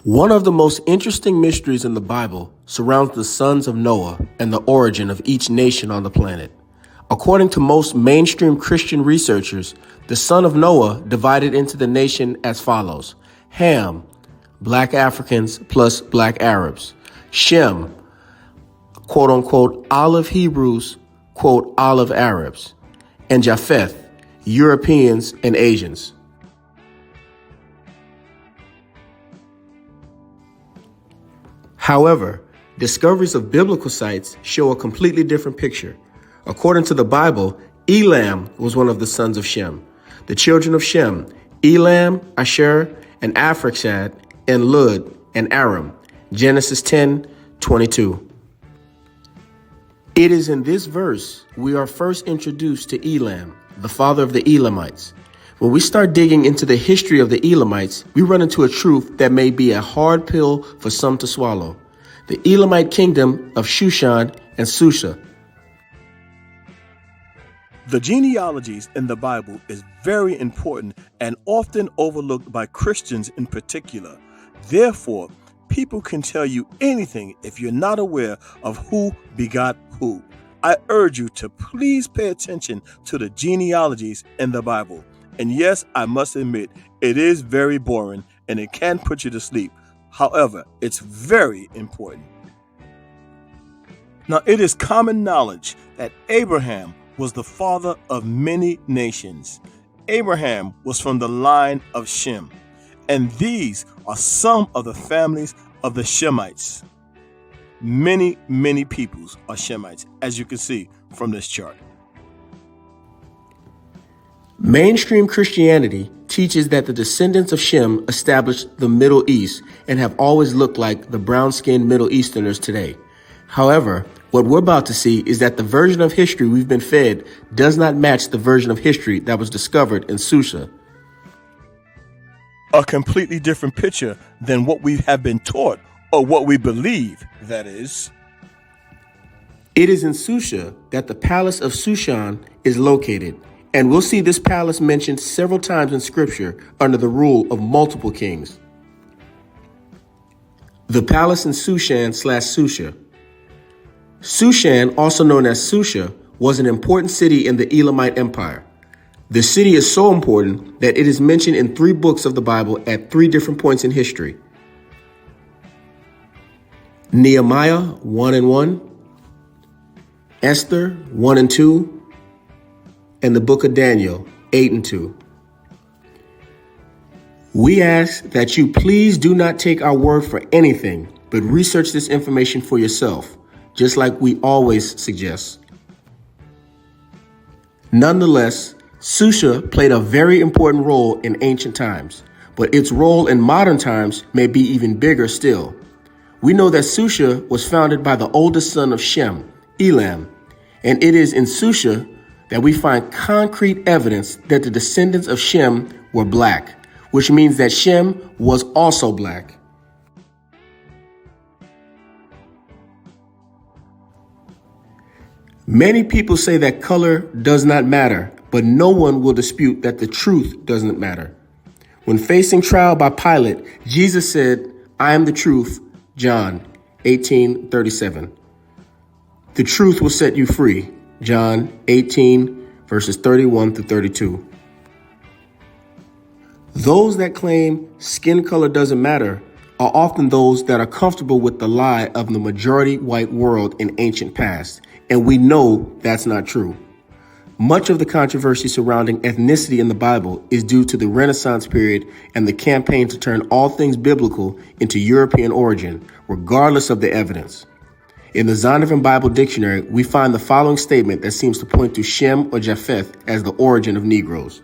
One of the most interesting mysteries in the Bible surrounds the sons of Noah and the origin of each nation on the planet. According to most mainstream Christian researchers, the son of Noah divided into the nation as follows: Ham, black Africans plus black Arabs; Shem, quote unquote, olive Hebrews, quote, olive Arabs; and Japheth, Europeans and Asians. However, discoveries of biblical sites show a completely different picture. According to the Bible, Elam was one of the sons of Shem. The children of Shem: Elam, Asher, and Arphaxad, and Lud, and Aram. Genesis 10:22. It is in this verse we are first introduced to Elam, the father of the Elamites. When we start digging into the history of the Elamites, we run into a truth that may be a hard pill for some to swallow. The Elamite kingdom of Shushan and Susa. The genealogies in the Bible is very important and often overlooked by Christians in particular. Therefore, people can tell you anything if you're not aware of who begot who. I urge you to please pay attention to the genealogies in the Bible. And yes, I must admit, it is very boring and it can put you to sleep. However, it's very important. Now, it is common knowledge that Abraham was the father of many nations. Abraham was from the line of Shem, and these are some of the families of the Shemites. Many peoples are Shemites, as you can see from this chart. Mainstream Christianity teaches that the descendants of Shem established the Middle East and have always looked like the brown-skinned Middle Easterners today. However, what we're about to see is that the version of history we've been fed does not match the version of history that was discovered in Susa. A completely different picture than what we have been taught, or what we believe, that is. It is in Susa that the palace of Shushan is located, and we'll see this palace mentioned several times in scripture under the rule of multiple kings. The palace in Shushan/Susa. Shushan, also known as Susa, was an important city in the Elamite Empire. The city is so important that it is mentioned in 3 books of the Bible at 3 different points in history. Nehemiah 1:1, Esther 1:2, and the book of Daniel 8:2. We ask that you please do not take our word for anything, but research this information for yourself, just like we always suggest. Nonetheless, Susa played a very important role in ancient times, but its role in modern times may be even bigger still. We know that Susa was founded by the oldest son of Shem, Elam, and it is in Susa that we find concrete evidence that the descendants of Shem were black, which means that Shem was also black. Many people say that color does not matter, but no one will dispute that the truth doesn't matter. When facing trial by Pilate, Jesus said, "I am the truth," John 18:37. The truth will set you free, John 18, verses 31 through 32. Those that claim skin color doesn't matter are often those that are comfortable with the lie of the majority white world in ancient past, and we know that's not true. Much of the controversy surrounding ethnicity in the Bible is due to the Renaissance period and the campaign to turn all things biblical into European origin, regardless of the evidence. In the Zondervan Bible Dictionary, we find the following statement that seems to point to Shem or Japheth as the origin of Negroes.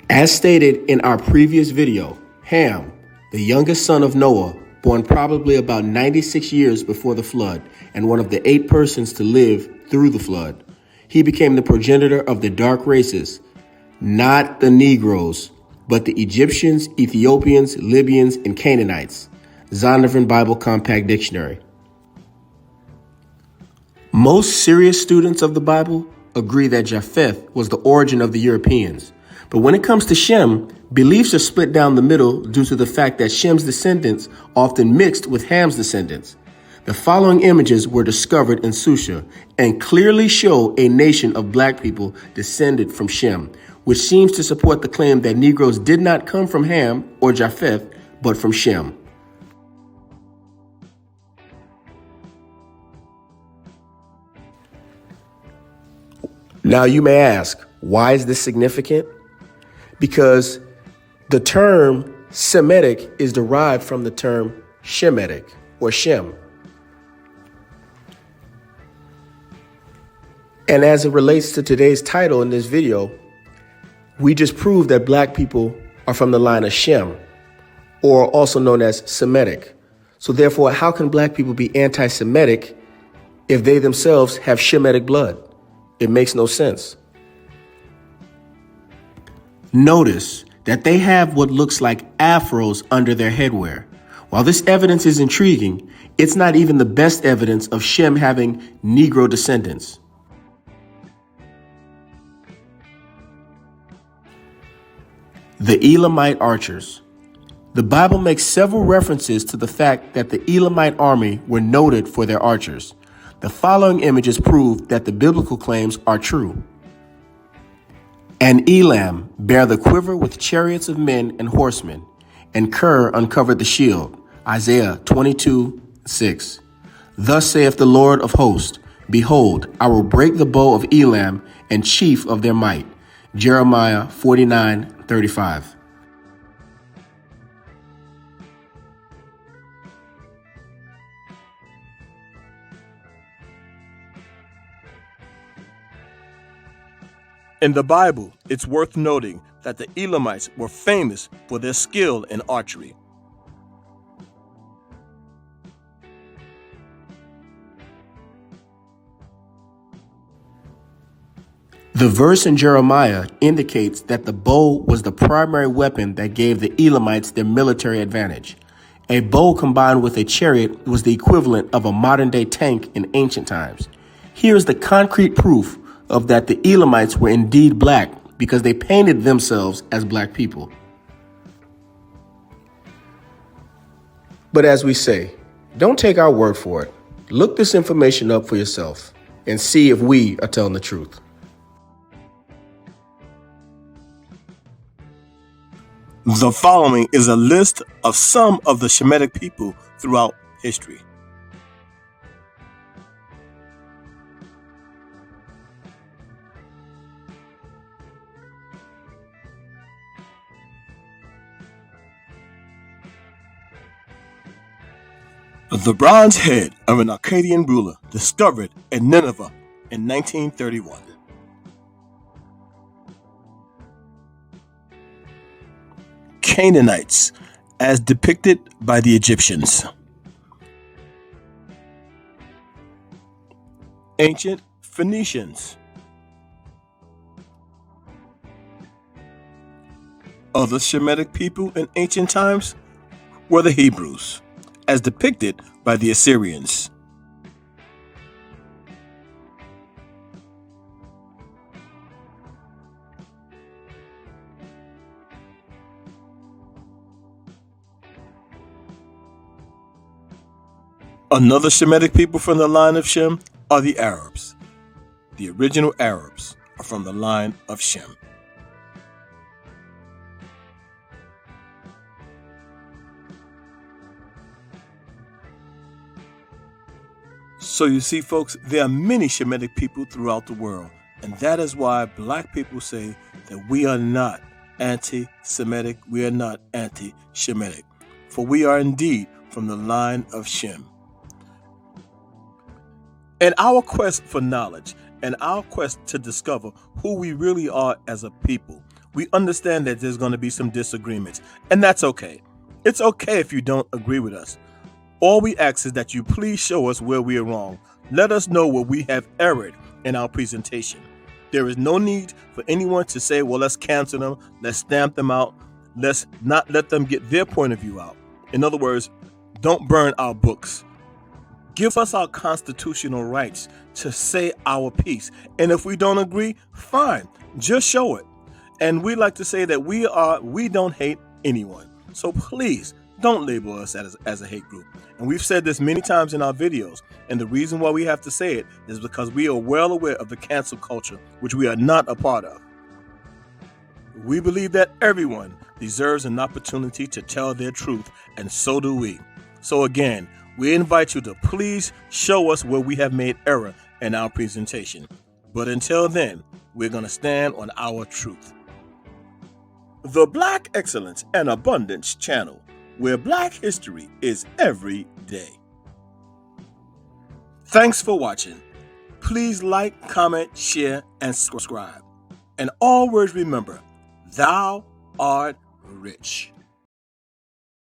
As stated in our previous video, Ham, the youngest son of Noah, born probably about 96 years before the flood, and one of the 8 persons to live through the flood. He became the progenitor of the dark races, not the Negroes, but the Egyptians, Ethiopians, Libyans, and Canaanites. Zondervan Bible Compact Dictionary. Most serious students of the Bible agree that Japheth was the origin of the Europeans, But when it comes to Shem, beliefs are split down the middle due to the fact that Shem's descendants often mixed with Ham's descendants. The following images were discovered in Susa and clearly show a nation of black people descended from Shem, which seems to support the claim that Negroes did not come from Ham or Japheth, but from Shem. Now you may ask, why is this significant? Because the term Semitic is derived from the term Shemetic or Shem. And as it relates to today's title in this video, we just proved that black people are from the line of Shem, or also known as Semitic. So therefore, how can black people be anti-Semitic if they themselves have Shemitic blood? It makes no sense. Notice that they have what looks like afros under their headwear. While this evidence is intriguing, it's not even the best evidence of Shem having Negro descendants. The Elamite archers. The Bible makes several references to the fact that the Elamite army were noted for their archers. The following images prove that the biblical claims are true. And Elam bare the quiver with chariots of men and horsemen, and Ker uncovered the shield. Isaiah 22:6. Thus saith the Lord of hosts, behold, I will break the bow of Elam and chief of their might. Jeremiah 49:35. In the Bible, it's worth noting that the Elamites were famous for their skill in archery. The verse in Jeremiah indicates that the bow was the primary weapon that gave the Elamites their military advantage. A bow combined with a chariot was the equivalent of a modern-day tank in ancient times. Here is the concrete proof of that the Elamites were indeed black because they painted themselves as black people. But as we say, don't take our word for it. Look this information up for yourself and see if we are telling the truth. The following is a list of some of the Shemetic people throughout history. The bronze head of an Akkadian ruler discovered in Nineveh in 1931. Canaanites, as depicted by the Egyptians. Ancient Phoenicians. Other Shemitic people in ancient times were the Hebrews, as depicted by the Assyrians. Another Shemitic people from the line of Shem are the Arabs. The original Arabs are from the line of Shem. So you see, folks, there are many Shemitic people throughout the world, and that is why black people say that we are not anti-Semitic, we are not anti-Shemitic, for we are indeed from the line of Shem. In our quest for knowledge and our quest to discover who we really are as a people, we understand that there's going to be some disagreements, and that's okay. It's okay if you don't agree with us. All we ask is that you please show us where we are wrong. Let us know where we have erred in our presentation. There is no need for anyone to say, well, let's cancel them, let's stamp them out, let's not let them get their point of view out. In other words, don't burn our books. Give us our constitutional rights to say our piece. And if we don't agree, fine, just show it. And we like to say that we don't hate anyone. So please don't label us as a hate group. And we've said this many times in our videos. And the reason why we have to say it is because we are well aware of the cancel culture, which we are not a part of. We believe that everyone deserves an opportunity to tell their truth, and so do we. So again, we invite you to please show us where we have made error in our presentation. But until then, we're going to stand on our truth. The Black Excellence and Abundance channel, where Black history is every day. Thanks for watching. Please like, comment, share, and subscribe. And always remember, thou art rich.